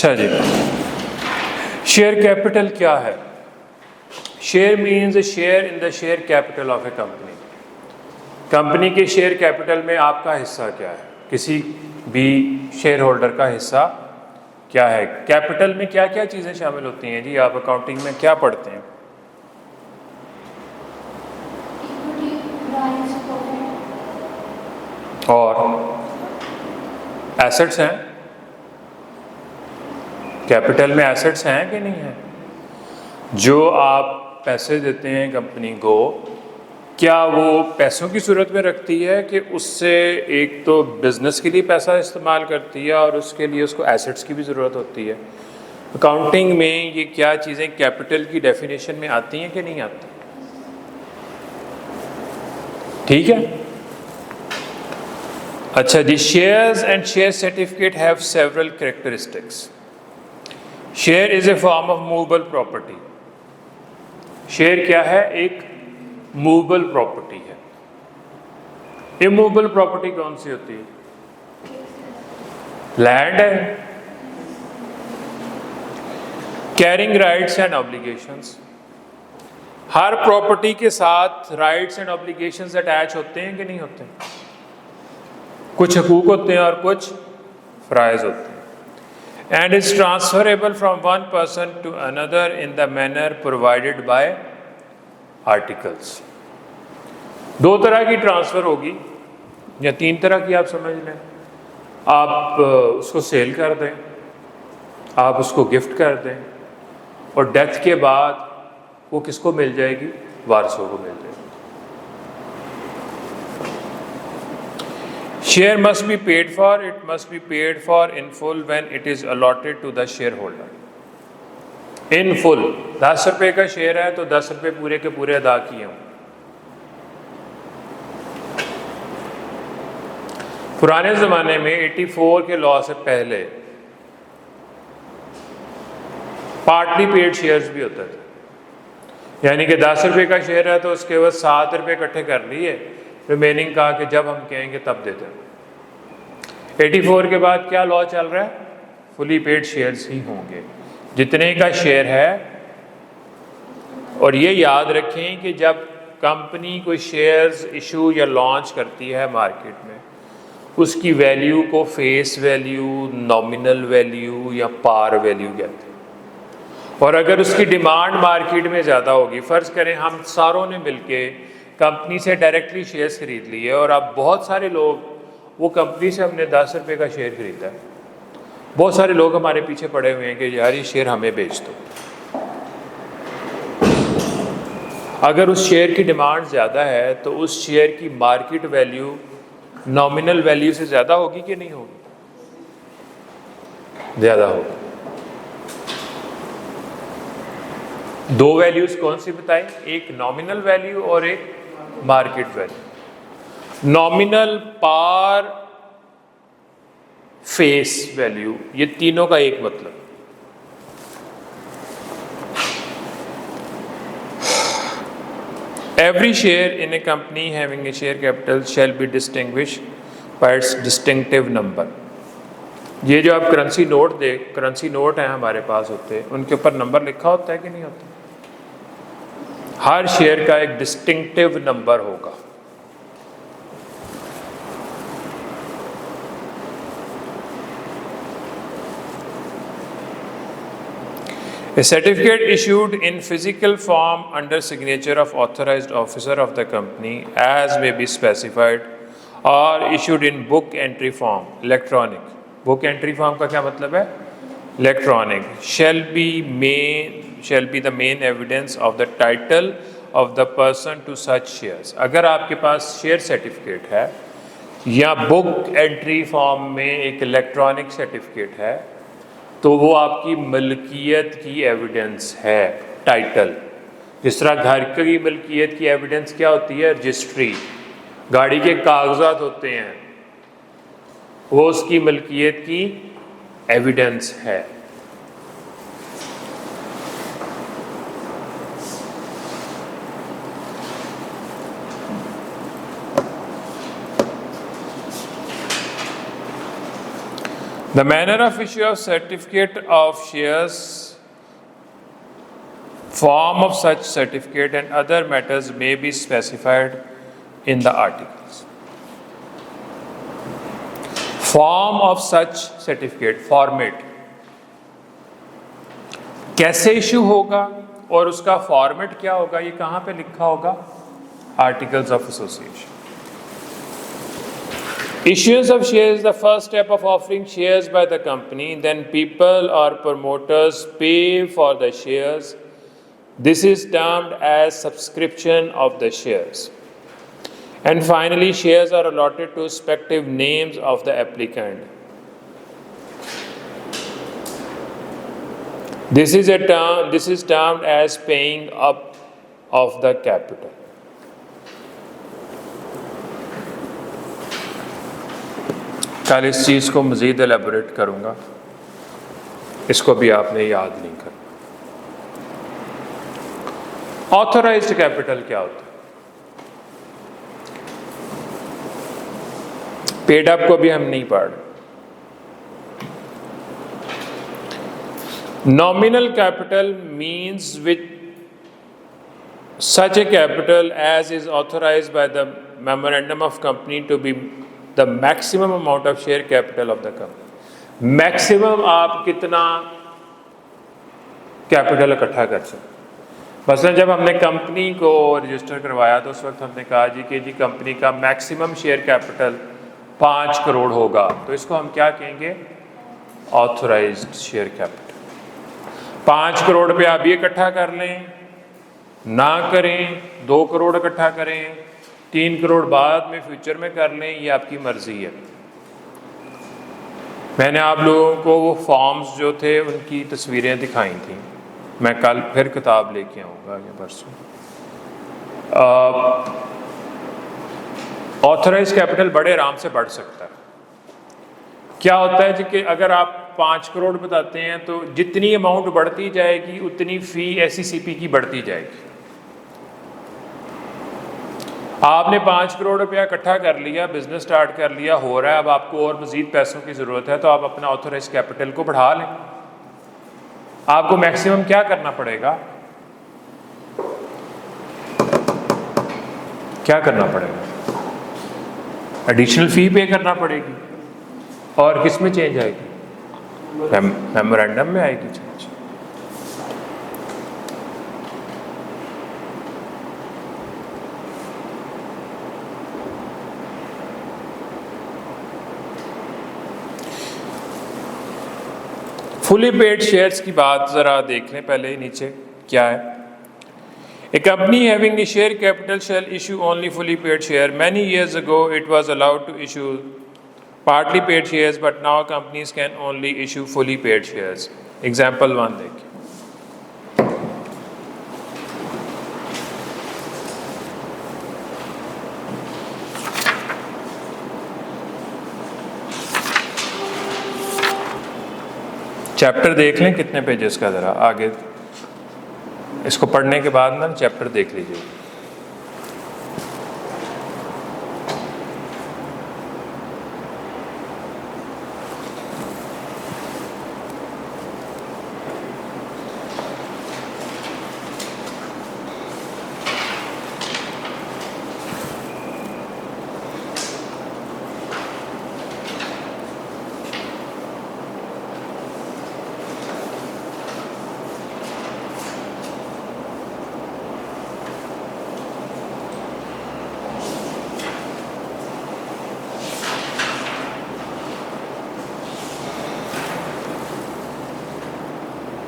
अच्छा जी, share capital क्या है? Share means share in the share capital of A company. Company के share capital में आपका हिस्सा क्या है, किसी भी शेयर होल्डर का हिस्सा क्या है। कैपिटल में क्या क्या चीज़ें शामिल होती हैं जी, आप अकाउंटिंग में क्या पढ़ते हैं? और एसेट्स हैं, कैपिटल में एसेट्स हैं कि नहीं हैं? जो आप पैसे देते हैं कंपनी को, क्या वो पैसों की सूरत में रखती है कि उससे एक तो बिजनेस के लिए पैसा इस्तेमाल करती है और उसके लिए उसको एसेट्स की भी ज़रूरत होती है। अकाउंटिंग में ये क्या चीज़ें कैपिटल की डेफिनेशन में आती हैं कि नहीं आती? ठीक है, अच्छा जी, shares and share certificate have several characteristics. Share is a form of movable property. Share क्या है? एक मूवेबल प्रॉपर्टी है। इमूवेबल प्रॉपर्टी कौन सी होती है? लैंड है। Carrying rights and obligations. हर प्रॉपर्टी के साथ राइट्स एंड ऑब्लिगेशंस अटैच होते हैं कि नहीं होते? कुछ हकूक होते हैं और कुछ फ़राइज़ होते हैं। And is transferable from one person to another in the manner provided by articles. दो तरह की ट्रांसफ़र होगी या तीन तरह की, आप समझ लें। आप उसको सेल कर दें, आप उसको गिफ्ट कर दें, और डेथ के बाद वो किसको मिल जाएगी? वारसों को मिल जाएगी। Share must be paid for, it must be paid for in full when it is allotted to the share holder. In full 10 रुपये का शेयर है तो 10 रुपये पूरे के पूरे अदा किए हों। पुराने ज़माने में 84 के लॉ से पहले पार्टली पेड शेयर्स भी होते थे, यानी कि 10 रुपये का शेयर है तो उसके बाद 7 रुपये इकट्ठे कर लिए, रिमेनिंग कहा कि जब हम कहेंगे तब देते हैं। 84 के बाद क्या लॉ चल रहा है? फुली पेड शेयर्स ही होंगे, जितने का शेयर है। और ये याद रखें कि जब कंपनी कोई शेयर्स इशू या लॉन्च करती है मार्केट में, उसकी वैल्यू को फेस वैल्यू, नॉमिनल वैल्यू या पार वैल्यू कहते हैं। और अगर उसकी डिमांड मार्केट में ज़्यादा होगी, फ़र्ज़ करें हम सारों ने मिलके कंपनी से डायरेक्टली शेयर्स खरीद लिए और अब बहुत सारे लोग, वो कंपनी से हमने 10 रुपये का शेयर खरीदा है, बहुत सारे लोग हमारे पीछे पड़े हुए हैं कि यार ये शेयर हमें बेच दो। अगर उस शेयर की डिमांड ज़्यादा है तो उस शेयर की मार्केट वैल्यू नॉमिनल वैल्यू से ज़्यादा होगी कि नहीं होगी? ज़्यादा होगी। दो वैल्यूज़ कौन सी बताई? एक नॉमिनल वैल्यू और एक मार्केट वैल्यू। नॉमिनल, पार, फेस वैल्यू, ये तीनों का एक मतलब। Every share in a company having a share capital shall be distinguished by its distinctive number। ये जो आप करेंसी नोट हैं हमारे पास होते हैं, उनके ऊपर नंबर लिखा होता है कि नहीं होता? हर शेयर का एक डिस्टिंक्टिव नंबर होगा। A certificate issued in physical form under signature of authorized officer of the company as may be specified, or issued in book entry form, electronic। book entry form का क्या मतलब है? electronic, shall be the main evidence of the title of the person to such shares। अगर आपके पास share certificate है या book entry form में एक इलेक्ट्रॉनिक सर्टिफिकेट है, तो वो आपकी मलकियत की एविडेंस है, टाइटल। जिस तरह घर की मलकियत की एविडेंस क्या होती है? रजिस्ट्री। गाड़ी के कागजात होते हैं, वो उसकी मलकियत की एविडेंस है। The manner of issue of certificate of shares, form of such certificate and other matters may be specified in the articles. Form of such certificate, format, कैसे इशू होगा और उसका फॉर्मेट क्या होगा, ये कहाँ पे लिखा होगा? Articles of association. Issuance of shares is the first step of offering shares by the company. Then people or promoters pay for the shares. This is termed as subscription of the shares. And finally, shares are allotted to respective names of the applicant. This is termed as paying up of the capital. कल इस चीज़ को मज़ीद elaborate करूँगा, इसको भी आपने याद नहीं करना. ऑथराइज्ड कैपिटल क्या होता है? पेड अप को भी हम नहीं पढ़. Nominal capital means which such a capital as is authorized by the memorandum of company to be the maximum amount of share capital of the company. Maximum आप कितना कैपिटल इकट्ठा कर सकते? मसलन जब हमने कंपनी को रजिस्टर करवाया तो उस वक्त हमने कहा जी कंपनी का मैक्सिमम शेयर कैपिटल 5 करोड़ होगा, तो इसको हम क्या कहेंगे? Authorised share capital. 5 करोड़ पे आप ये इकट्ठा कर लें, ना करें, 2 करोड़ इकट्ठा करें, 3 करोड़ बाद में फ्यूचर में कर लें, ये आपकी मर्जी है. मैंने आप लोगों को वो फॉर्म्स जो थे उनकी तस्वीरें दिखाई थी. मैं कल फिर किताब लेके आऊँगा या परसों. ऑथराइज कैपिटल बड़े आराम से बढ़ सकता है. क्या होता है जी कि अगर आप 5 करोड़ बताते हैं तो जितनी अमाउंट बढ़ती जाएगी उतनी फ़ी SECP की बढ़ती जाएगी. आपने 5 करोड़ रुपया इकट्ठा कर लिया, बिजनेस स्टार्ट कर लिया, हो रहा है, अब आपको और मज़ीद पैसों की ज़रूरत है, तो आप अपना ऑथराइज कैपिटल को बढ़ा लें. आपको मैक्सिमम क्या करना पड़ेगा? क्या करना पड़ेगा? एडिशनल फ़ी पे करना पड़ेगी. और किस में चेंज आएगी? मेमोरेंडम में आएगी चेंज. फुली पेड शेयर्स की बात ज़रा देख लें पहले ही. नीचे क्या है? A company having the share capital shall issue only fully paid share. Many years ago it was allowed to issue partly paid shares, but now companies can only issue fully paid shares. Example 1 देखिए. Chapter देख लें कितने pages का, ज़रा आगे इसको पढ़ने के बाद ना चैप्टर देख लीजिए.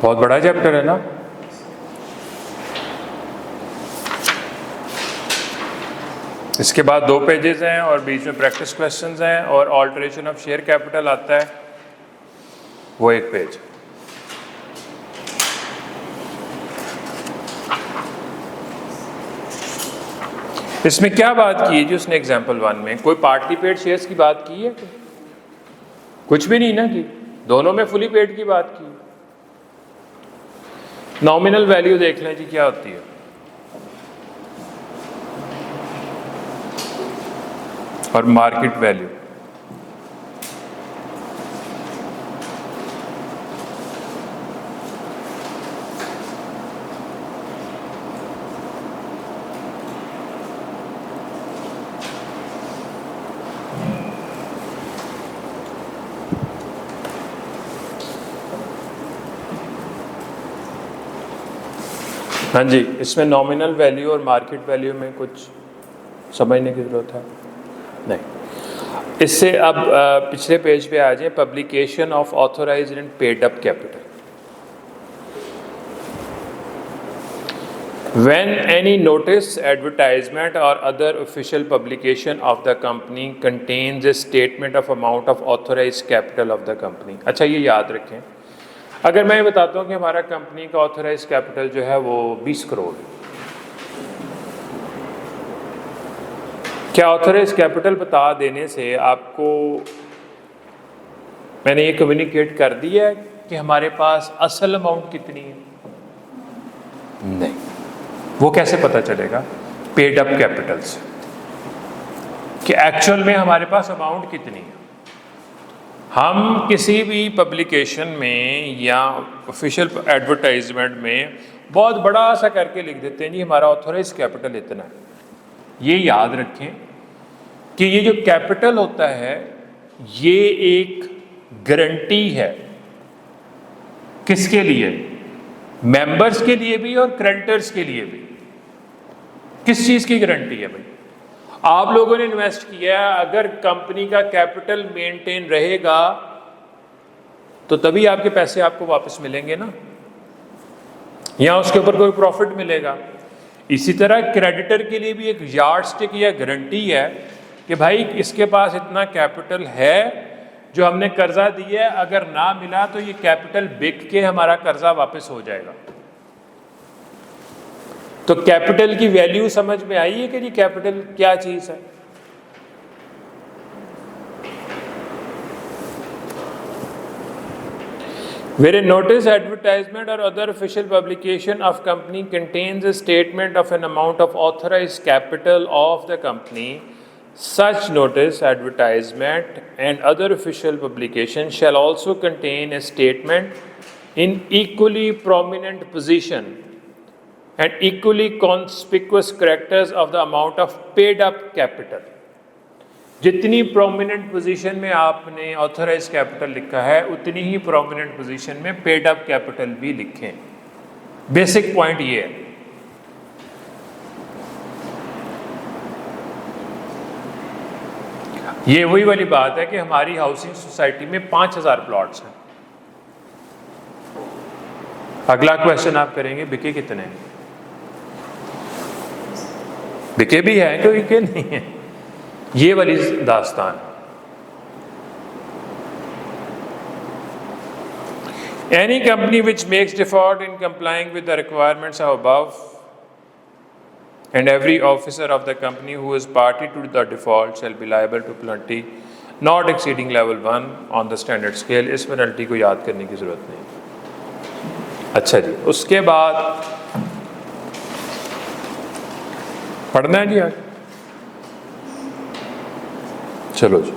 बहुत बड़ा चैप्टर है ना. इसके बाद 2 पेजेस हैं और बीच में प्रैक्टिस क्वेश्चंस हैं और ऑल्टरेशन ऑफ शेयर कैपिटल आता है, वो 1 पेज. इसमें क्या बात की है जी उसने एग्जाम्पल 1 में? कोई पार्टली पेड शेयर्स की बात की है? कुछ भी नहीं ना की. दोनों में फुली पेड की बात की. नॉमिनल वैल्यू देख लें जी क्या होती है. और मार्केट वैल्यू. हाँ जी, इसमें नॉमिनल वैल्यू और मार्केट वैल्यू में कुछ समझने की ज़रूरत है नहीं। इससे अब पिछले पेज पे आ जाए, publication of authorised and paid up capital. When any notice, advertisement or other official publication of the company contains a statement of amount of authorized capital of the company। अच्छा, ये याद रखें, अगर मैं बताता हूँ कि हमारा कंपनी का ऑथोराइज कैपिटल जो है वो 20 करोड़, क्या ऑथोराइज कैपिटल बता देने से आपको मैंने ये कम्युनिकेट कर दिया है कि हमारे पास असल अमाउंट कितनी है? नहीं। वो कैसे पता चलेगा? पेड अप कैपिटल से, कि एक्चुअल में हमारे पास अमाउंट कितनी है। हम किसी भी पब्लिकेशन में या ऑफिशियल एडवर्टाइजमेंट में बहुत बड़ा सा करके लिख देते हैं जी हमारा ऑथोराइज कैपिटल इतना है। ये याद रखें कि ये जो कैपिटल होता है ये एक गारंटी है। किसके लिए? मेंबर्स के लिए भी और क्रेडिटर्स के लिए भी। किस चीज़ की गारंटी है भाई? आप लोगों ने इन्वेस्ट किया, अगर कंपनी का कैपिटल मेंटेन रहेगा तो तभी आपके पैसे आपको वापस मिलेंगे ना, या उसके ऊपर कोई प्रॉफिट मिलेगा। इसी तरह क्रेडिटर के लिए भी एक यार्डस्टिक या गारंटी है कि भाई इसके पास इतना कैपिटल है जो हमने कर्जा दिया है, अगर ना मिला तो ये कैपिटल बिक के हमारा कर्जा वापस हो जाएगा। तो कैपिटल की वैल्यू समझ में आई है कि जी कैपिटल क्या चीज है? Where a notice, advertisement or other official publication of company contains a statement of an amount of authorized capital of the company, such notice, advertisement and other official publication shall also contain a statement in equally prominent position and equally conspicuous characters of the amount of paid up capital। जितनी prominent position में आपने authorise capital लिखा है उतनी ही prominent position में paid up capital भी लिखें। Basic point ये है। ये वही वाली बात है कि हमारी हाउसिंग सोसाइटी में 5000 प्लॉट्स हैं। अगला क्वेश्चन आप करेंगे बिके कितने? बिके भी है कि बिके नहीं है, ये वाली दास्तान। Any company which makes default in complying with the requirements of above, and every officer of the company who is party to the default shall be liable to penalty not exceeding level 1 on the standard scale। इस penalty को याद करने की जरूरत नहीं। अच्छा जी, उसके बाद पढ़ना है जी आज, चलो जी।